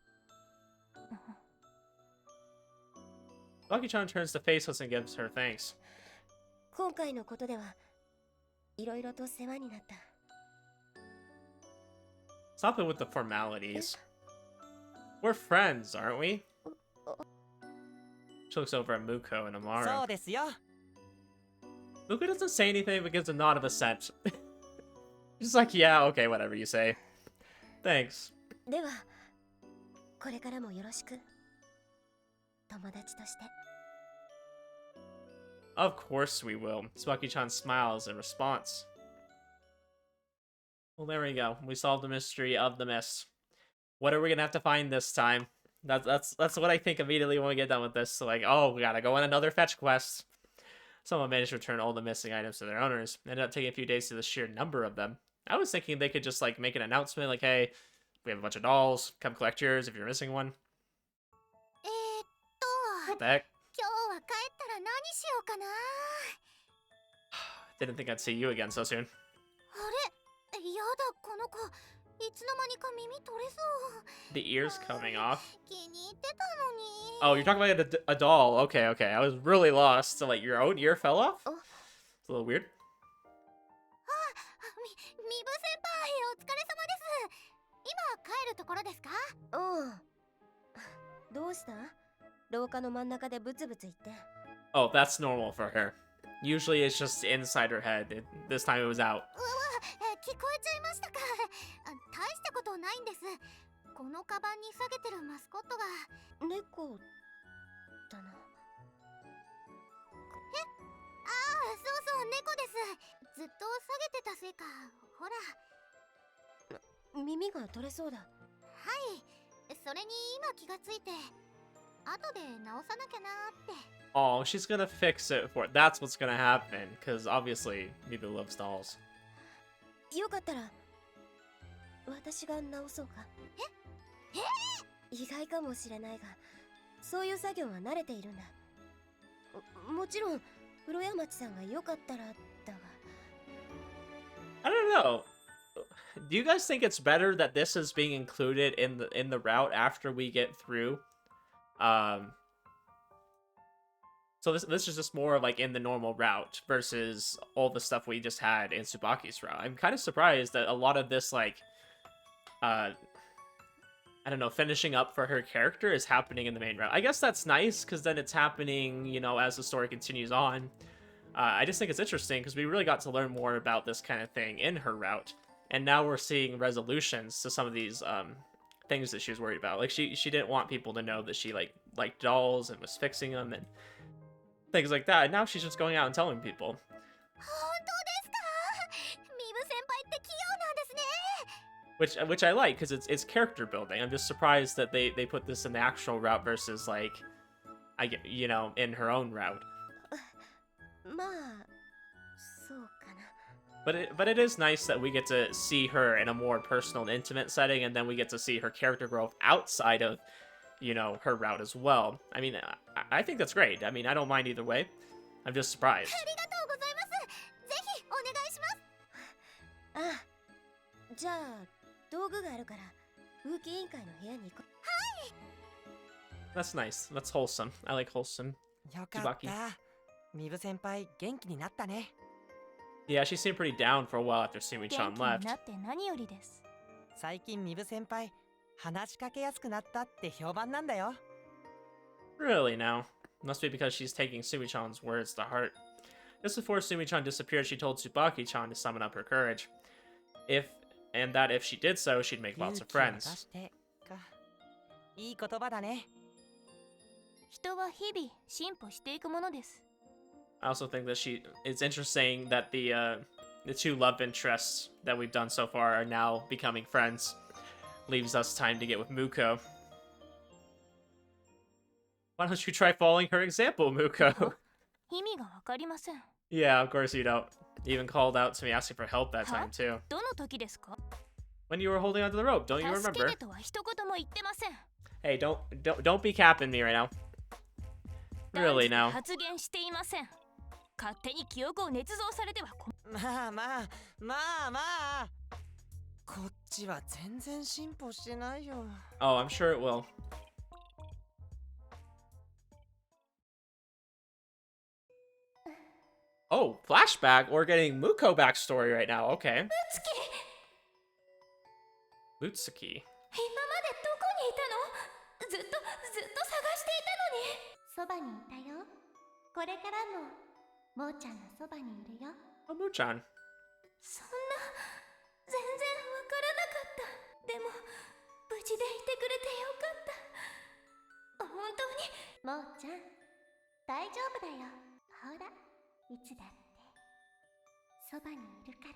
Tsubaki-chan turns to Faceless and gives her thanks. 今回のことではいろいろと世話になった。 Stop it with the formalities. We're friends, aren't we? She looks over at Muko and そ Amaru. うですよ。 Muko doesn't say anything but gives a nod of assent. She's like, yeah, okay, whatever you say. Thanks. ではこれからもよろしく。友達として。 Of course we will. Tsubaki-chan smiles in response. Well, there we go. We solved the mystery of the mist. What are we gonna have to find this time? That's what I think immediately when we get done with this. So like, oh, we gotta go on another fetch quest. Someone managed to return all the missing items to their owners. Ended up taking a few days to the sheer number of them. I was thinking they could just like make an announcement like, hey, we have a bunch of dolls. Come collect yours if you're missing one. What the heck? 今日は帰ったら何しようかな。 Didn't think I'd see you again so soon. あれ、やだこの子。いつの間にか耳取れそう。 The ears coming off. 気に入ってたのに。 Oh, you're talking about a doll. Okay, okay. I was really lost. So, like, your own ear fell off? Oh. It's a little weird. ミブ先輩、お疲れ様です。今帰るところですか？うん。どうした？廊下の真ん中でブツブツ言って。 Oh, that's normal for her. Usually it's just inside her head. This time it was out. うわ、聞こえちゃいましたか。ことないんです。このカバンに下げてるマスコットが猫だな。ああ、そうそう、猫です。ずっと下げてたせいか、ほら。耳が取れそうだ。はい、それに今気がついて、後で直さなきゃなーって。Oh, she's gonna fix it for it. That's what's gonna happen, because obviously Mibu loves dolls. よかったら私が直そうか。意外かもしれないが、そういう作業は慣れているんだ。もちろん室山町さんがよかったらだが。 I don't know. Do you guys think it's better that this is being included in the route after we get through? So this is just more of like in the normal route versus all the stuff we just had in Tsubaki's route. I'm kind of surprised that a lot of this, like, I don't know, finishing up for her character is happening in the main route. I guess that's nice because then it's happening, you know, as the story continues on. I just think it's interesting because we really got to learn more about this kind of thing in her route. And now we're seeing resolutions to some of these things that she was worried about. Like she didn't want people to know that she liked dolls and was fixing them and things like that. And now she's just going out and telling people. Which I like because it's character building. I'm just surprised that they put this in the actual route versus like you know, in her own route. But it is nice that we get to see her in a more personal and intimate setting, and then we get to see her character growth outside of, you know, her route as well. I mean, I think that's great. I mean, I don't mind either way. I'm just surprised. That's nice. That's wholesome. I like wholesome. よかったミブ先輩元気になったね Yeah, she seemed pretty down for a while after Sumi-chan left. 最近ミブ先輩話しかけやすくなったって評判なんだよ Really now? Must be because she's taking Sumi-chan's words to heart. Just before Sumi-chan disappeared, she told Tsubaki-chan to summon up her courage. If she did so, she'd make lots of friends. いい言葉だね 人は日々進歩していくものです。 I also think that it's interesting that the two love interests that we've done so far are now becoming friends. Leaves us time to get with Muko. Why don't you try following her example, Muko? 意味がわかりません。 Yeah, of course you don't. Even called out to me asking for help that time too. どの時ですか? When you were holding onto the rope, don't you 助け remember? てとは一言も言ってません。 Hey, don't be capping me right now. Really now? 発言していません。勝手に記憶を捏造されてはまあこっちは全然進歩してないよ Oh, I'm sure it will. Oh, flashback? We're getting Muko backstory right now. Okay. Mutsuki. 今までどこにいたの？ずっと探していたのに。そばにいたよ。これからももーちゃんのそばにいるよ。 Oh, Muchan. そんな全然わからなかった。でも無事でいてくれてよかった。本当にもーちゃん大丈夫だよ。ほらいつだってそばにいるから。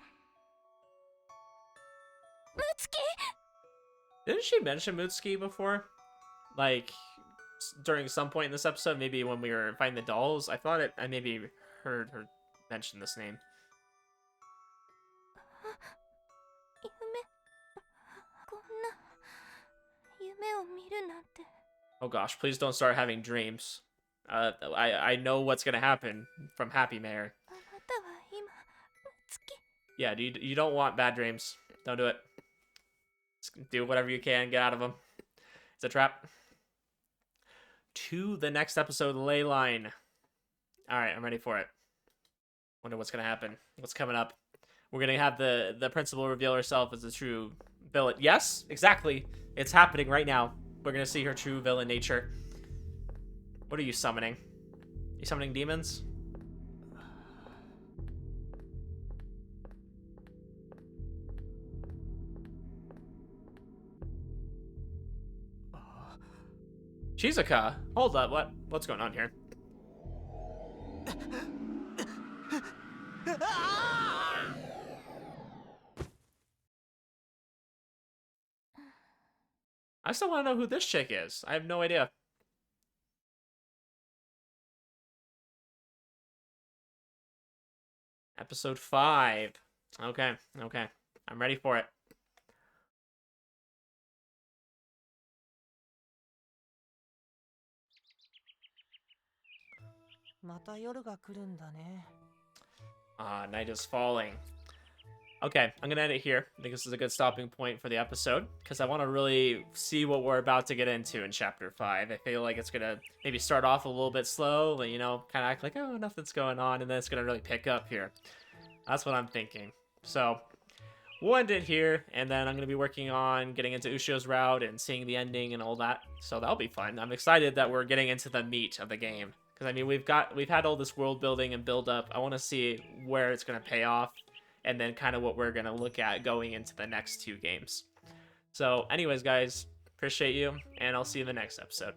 ムツキ Didn't she mention Mutsuki before? Like, during some point in this episode, maybe when we were fighting the dolls? I maybe heard her mention this name. こんな夢を見るなんて。 Oh gosh, please don't start having dreams. I know what's gonna happen from Happy Mayor. あなたは今ムツキ Yeah, you don't want bad dreams. Don't do it. Just do whatever you can, get out of them. It's a trap. To the next episode of the Ley-Line. Alright, I'm ready for it. Wonder what's gonna happen. What's coming up? We're gonna have the principal reveal herself as the true villain. Yes, exactly. It's happening right now. We're gonna see her true villain nature. What are you summoning? You summoning demons? Shizuka, hold up, what's going on here? I still want to know who this chick is. I have no idea. Episode 5. Okay, okay. I'm ready for it. Night is falling. Okay, I'm gonna end it here. I think this is a good stopping point for the episode, because I want to really see what we're about to get into in Chapter 5. I feel like it's gonna maybe start off a little bit slow, you know, kind of act like, oh, nothing's going on, and then it's gonna really pick up here. That's what I'm thinking. So, we'll end it here, and then I'm gonna be working on getting into Ushio's route and seeing the ending and all that, so that'll be fun. I'm excited that we're getting into the meat of the game. Because, I mean, we've had all this world building and build up. I want to see where it's going to pay off, and then kind of what we're going to look at going into the next 2 games. So, anyways, guys, appreciate you, and I'll see you in the next episode.